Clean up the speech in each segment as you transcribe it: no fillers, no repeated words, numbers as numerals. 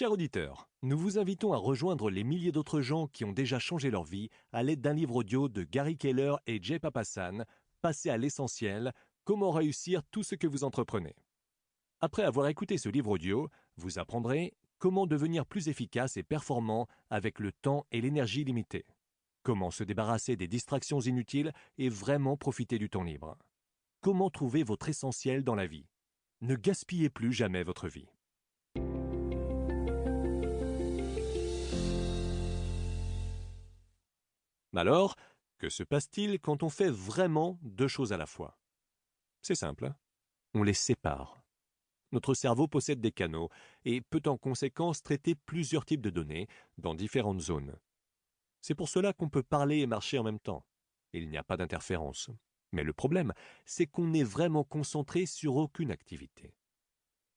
Chers auditeurs, nous vous invitons à rejoindre les milliers d'autres gens qui ont déjà changé leur vie à l'aide d'un livre audio de Gary Keller et Jay Papasan, Passez à l'essentiel, comment réussir tout ce que vous entreprenez. Après avoir écouté ce livre audio, vous apprendrez comment devenir plus efficace et performant avec le temps et l'énergie limitée. Comment se débarrasser des distractions inutiles et vraiment profiter du temps libre. Comment trouver votre essentiel dans la vie. Ne gaspillez plus jamais votre vie. Alors, que se passe-t-il quand on fait vraiment deux choses à la fois? C'est simple, hein. On les sépare. Notre cerveau possède des canaux et peut en conséquence traiter plusieurs types de données dans différentes zones. C'est pour cela qu'on peut parler et marcher en même temps. Il n'y a pas d'interférence. Mais le problème, c'est qu'on n'est vraiment concentré sur aucune activité.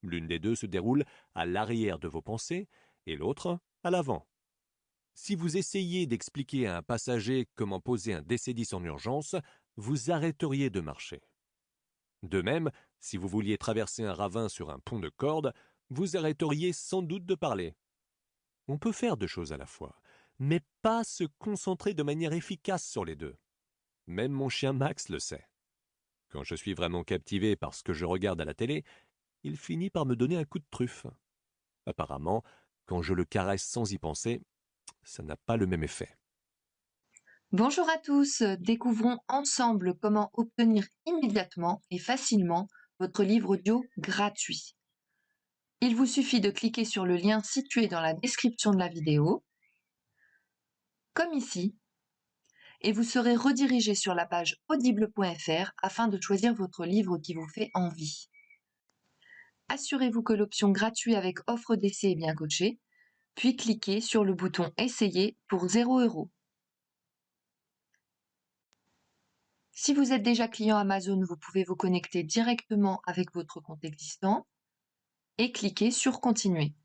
L'une des deux se déroule à l'arrière de vos pensées et l'autre à l'avant. Si vous essayez d'expliquer à un passager comment poser un DC-10 en urgence, vous arrêteriez de marcher. De même, si vous vouliez traverser un ravin sur un pont de corde, vous arrêteriez sans doute de parler. On peut faire deux choses à la fois, mais pas se concentrer de manière efficace sur les deux. Même mon chien Max le sait. Quand je suis vraiment captivé par ce que je regarde à la télé, il finit par me donner un coup de truffe. Apparemment, quand je le caresse sans y penser, ça n'a pas le même effet. Bonjour à tous, découvrons ensemble comment obtenir immédiatement et facilement votre livre audio gratuit. Il vous suffit de cliquer sur le lien situé dans la description de la vidéo, comme ici, et vous serez redirigé sur la page audible.fr afin de choisir votre livre qui vous fait envie. Assurez-vous que l'option gratuit avec offre d'essai est bien cochée, puis cliquez sur le bouton Essayer pour 0 €. Si vous êtes déjà client Amazon, vous pouvez vous connecter directement avec votre compte existant et cliquer sur Continuer.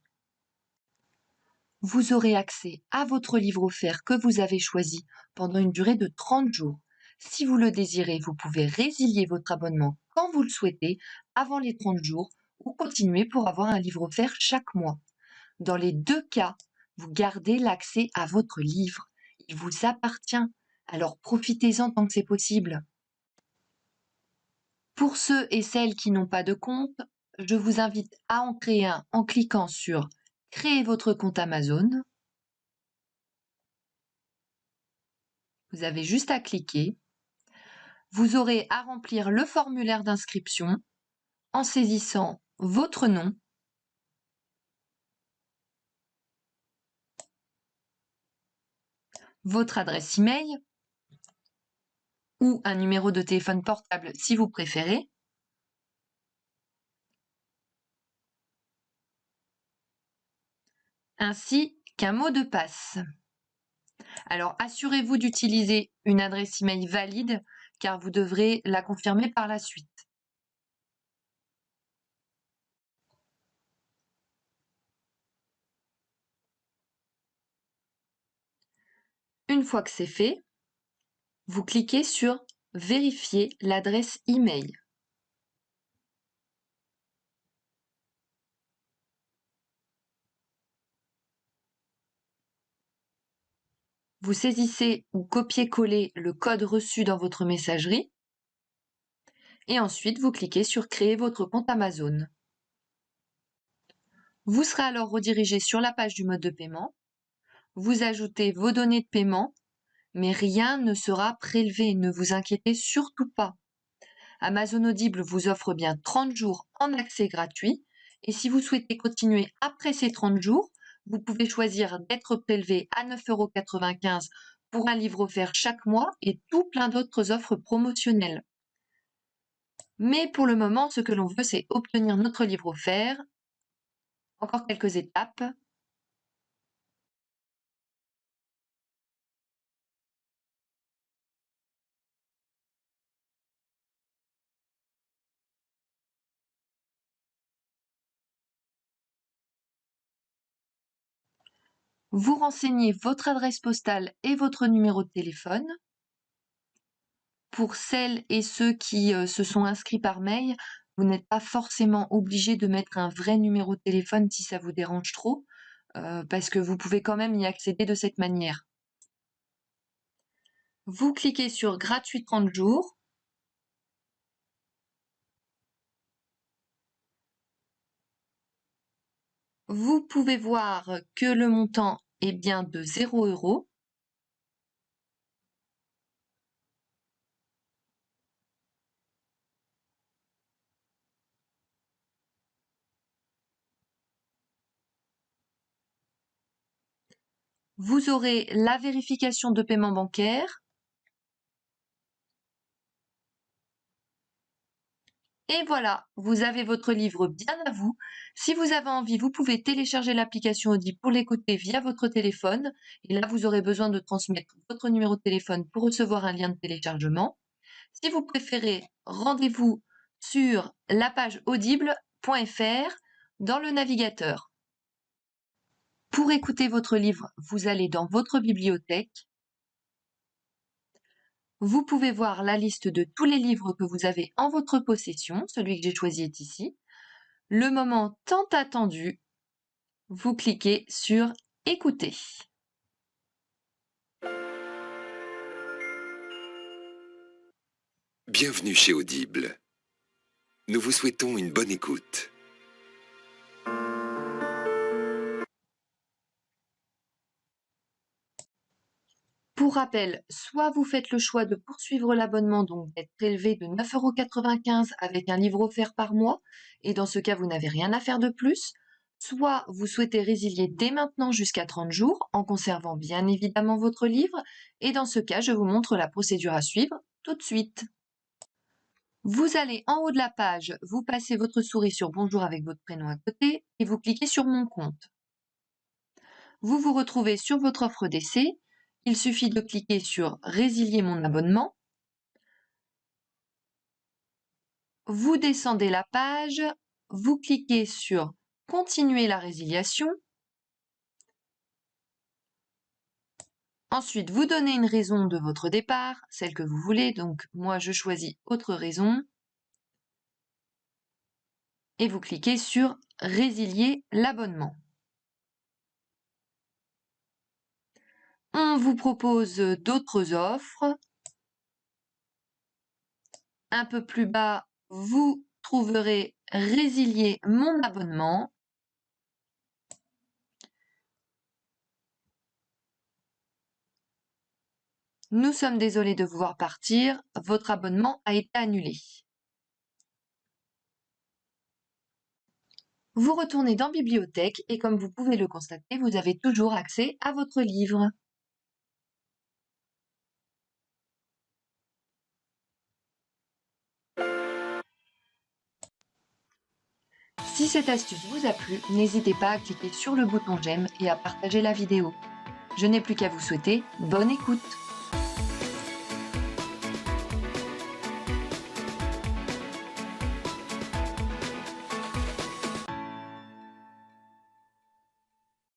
Vous aurez accès à votre livre offert que vous avez choisi pendant une durée de 30 jours. Si vous le désirez, vous pouvez résilier votre abonnement quand vous le souhaitez avant les 30 jours ou continuer pour avoir un livre offert chaque mois. Dans les deux cas, vous gardez l'accès à votre livre. Il vous appartient, alors profitez-en tant que c'est possible. Pour ceux et celles qui n'ont pas de compte, je vous invite à en créer un en cliquant sur « Créer votre compte Amazon ». Vous avez juste à cliquer. Vous aurez à remplir le formulaire d'inscription en saisissant votre nom, votre adresse email ou un numéro de téléphone portable si vous préférez, ainsi qu'un mot de passe. Alors assurez-vous d'utiliser une adresse email valide car vous devrez la confirmer par la suite. Une fois que c'est fait, vous cliquez sur « Vérifier l'adresse email ». Vous saisissez ou copiez-collez le code reçu dans votre messagerie et ensuite vous cliquez sur « Créer votre compte Amazon ». Vous serez alors redirigé sur la page du mode de paiement. Vous ajoutez vos données de paiement, mais rien ne sera prélevé, ne vous inquiétez surtout pas. Amazon Audible vous offre bien 30 jours en accès gratuit et si vous souhaitez continuer après ces 30 jours, vous pouvez choisir d'être prélevé à 9,95 € pour un livre offert chaque mois et tout plein d'autres offres promotionnelles. Mais pour le moment, ce que l'on veut, c'est obtenir notre livre offert. Encore quelques étapes. Vous renseignez votre adresse postale et votre numéro de téléphone. Pour celles et ceux qui se sont inscrits par mail, vous n'êtes pas forcément obligé de mettre un vrai numéro de téléphone si ça vous dérange trop. parce que vous pouvez quand même y accéder de cette manière. Vous cliquez sur gratuit 30 jours. Vous pouvez voir que le montant est bien de 0 €. Vous aurez la vérification de paiement bancaire. Et voilà, vous avez votre livre bien à vous. Si vous avez envie, vous pouvez télécharger l'application Audible pour l'écouter via votre téléphone. Et là, vous aurez besoin de transmettre votre numéro de téléphone pour recevoir un lien de téléchargement. Si vous préférez, rendez-vous sur la page audible.fr dans le navigateur. Pour écouter votre livre, vous allez dans votre bibliothèque. Vous pouvez voir la liste de tous les livres que vous avez en votre possession. Celui que j'ai choisi est ici. Le moment tant attendu, vous cliquez sur Écouter. Bienvenue chez Audible. Nous vous souhaitons une bonne écoute. Pour rappel, soit vous faites le choix de poursuivre l'abonnement, donc d'être prélevé de 9,95 € avec un livre offert par mois, et dans ce cas, vous n'avez rien à faire de plus, soit vous souhaitez résilier dès maintenant jusqu'à 30 jours, en conservant bien évidemment votre livre, et dans ce cas, je vous montre la procédure à suivre tout de suite. Vous allez en haut de la page, vous passez votre souris sur Bonjour avec votre prénom à côté, et vous cliquez sur Mon compte. Vous vous retrouvez sur votre offre d'essai. Il suffit de cliquer sur Résilier mon abonnement. Vous descendez la page, vous cliquez sur Continuer la résiliation. Ensuite, vous donnez une raison de votre départ, celle que vous voulez. Donc, moi, je choisis Autre raison. Et vous cliquez sur Résilier l'abonnement. On vous propose d'autres offres. Un peu plus bas, vous trouverez Résilier mon abonnement. Nous sommes désolés de vous voir partir, votre abonnement a été annulé. Vous retournez dans Bibliothèque et comme vous pouvez le constater, vous avez toujours accès à votre livre. Si cette astuce vous a plu, n'hésitez pas à cliquer sur le bouton j'aime et à partager la vidéo. Je n'ai plus qu'à vous souhaiter bonne écoute.